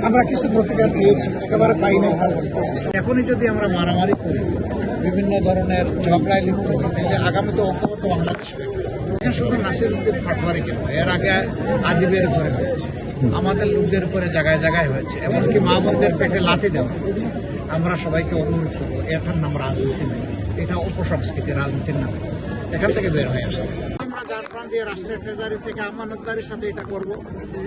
আমরা কিছু প্রতিকার পেয়েছি, একেবারে পাই নাই। এখনই যদি আমরা মারামারি করি, বিভিন্ন ধরনের ঝগড়ায় লিপ্ত হই, তাহলে আগামীতে ঐক্যবদ্ধ বাংলাদেশ হবে। এখানে শুধু নাসিরউদ্দিন পাটোয়ারি কেন, এর আগে আদিবের ঘরে হয়েছে, আমাদের লোকদের উপরে জায়গায় জায়গায় হয়েছে, এমনকি মা বোনদের পেটে লাথি দেওয়া হয়েছে। আমরা সবাইকে অনুরোধ করবো, এটার নাম রাজনীতি নয়, এটা উপসংস্কৃতি, রাজনীতির নাম। এখান থেকে বের হয়ে আসছে। আমরা যার প্রাণ দিয়ে রাষ্ট্রের ট্রেজারি থেকে আমানতদারির সাথে এটা করবো।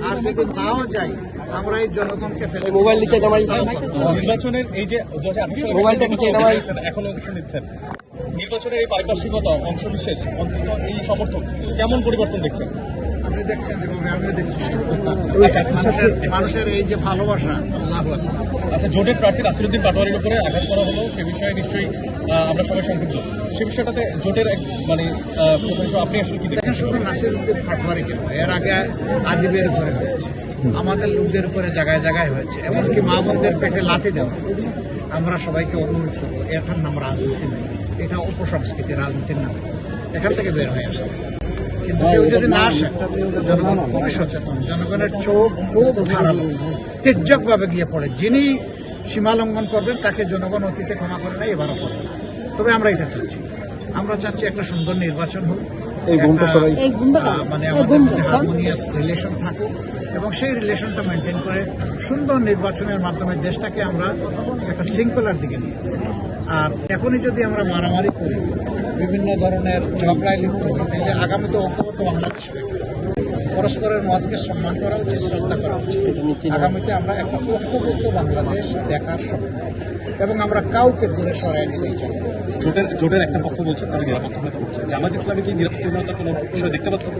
আর যদি নাও যাই, আমরা এই জনগণকে ফেলে মোবাইল নিচে নামাই। নির্বাচনের এই যে মোবাইলটা নিচে নামাই। এখন অংশ নিচ্ছেন, নির্বাচনের এই পারিপার্শ্বিকতা অংশবিশেষ অন্তত এই সমর্থন কেমন পরিবর্তন দেখছেন? আপনি দেখছেন যেভাবে আমিও দেখছি, মানুষের এই যে ভালোবাসা, আল্লাহু আকবার। আচ্ছা, জোটের প্রার্থী নাসিরউদ্দিন পাটোয়ারির উপরে আঘাত করা হলো, সে বিষয়ে নিশ্চয়ই আমরা সবাই সংক্ষিপ্ত। সে বিষয়টাতে জোটের আপনি আসলে কি দেখেন, শুধু নাসিরউদ্দিন পাটোয়ারি কেন, এর আগে আদিবের ঘরে হয়েছে, আমাদের লোকদের উপরে জায়গায় জায়গায় হয়েছে, এমনকি মা বোনদের পেটে লাথি দেওয়া হয়েছে। আমরা সবাইকে অনুরোধ করবো, এটার নাম রাজনীতি নয়, এটা উপসংস্কৃতি, রাজনীতির নাম। এখান থেকে বের হয়ে আসছে। কিন্তু কেউ যদি না আসে, জনগণ খুবই সচেতন, জনগণের চোখ খুব ধারালো, তির্যক ভাবে গিয়ে পড়ে। যিনি সীমা লঙ্ঘন করবেন তাকে জনগণ অতীতে ক্ষমা করে নাই, এবারও করবে। তবে আমরা এটা চাচ্ছি, আমরা চাচ্ছি একটা সুন্দর নির্বাচন হোক, মানে আমাদের মধ্যে হারমোনিয়াস রিলেশন থাকুক, এবং সেই রিলেশনটা মেনটেন করে সুন্দর নির্বাচনের মাধ্যমে দেশটাকে আমরা একটা শৃঙ্খলার দিকে নিয়ে যাই। আর এখনই যদি আমরা মারামারি করি, বিভিন্ন ধরনের ঝগড়ায় লিপ্ত হই, তাহলে আগামীতে ঐক্যবদ্ধ বাংলাদেশ হবে। পরস্পরের মতকে সম্মান করা উচিত, শ্রদ্ধা করা উচিত। আগামীতে আমরা একটা ঐক্যবদ্ধ বাংলাদেশ দেখার স্বপ্ন, এবং আমরা কাউকে দূরে সরাই দিতে চাই। জোটের একটা পক্ষ বলছে তারা নিরাপত্তাহীনতা করছে, জামাত ইসলামী কি নিরাপত্তাহীনতার কোনো বিষয় দেখতে পাচ্ছেন?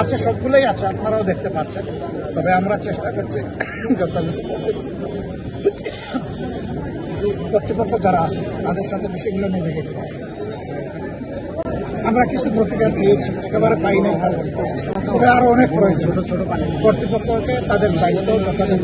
আছে, সবগুলোই আছে, আপনারাও দেখতে পাচ্ছেন। তবে আমরা চেষ্টা করছি যথাযথ কর্তৃপক্ষ যারা আছে তাদের সাথে বিষয়গুলো নিয়ে গেছে। আমরা কিছু প্রতিকার পেয়েছি, একেবারে পাই নাই। তবে আরো অনেক প্রয়োজন। কর্তৃপক্ষকে তাদের দায়িত্ব যথাযথ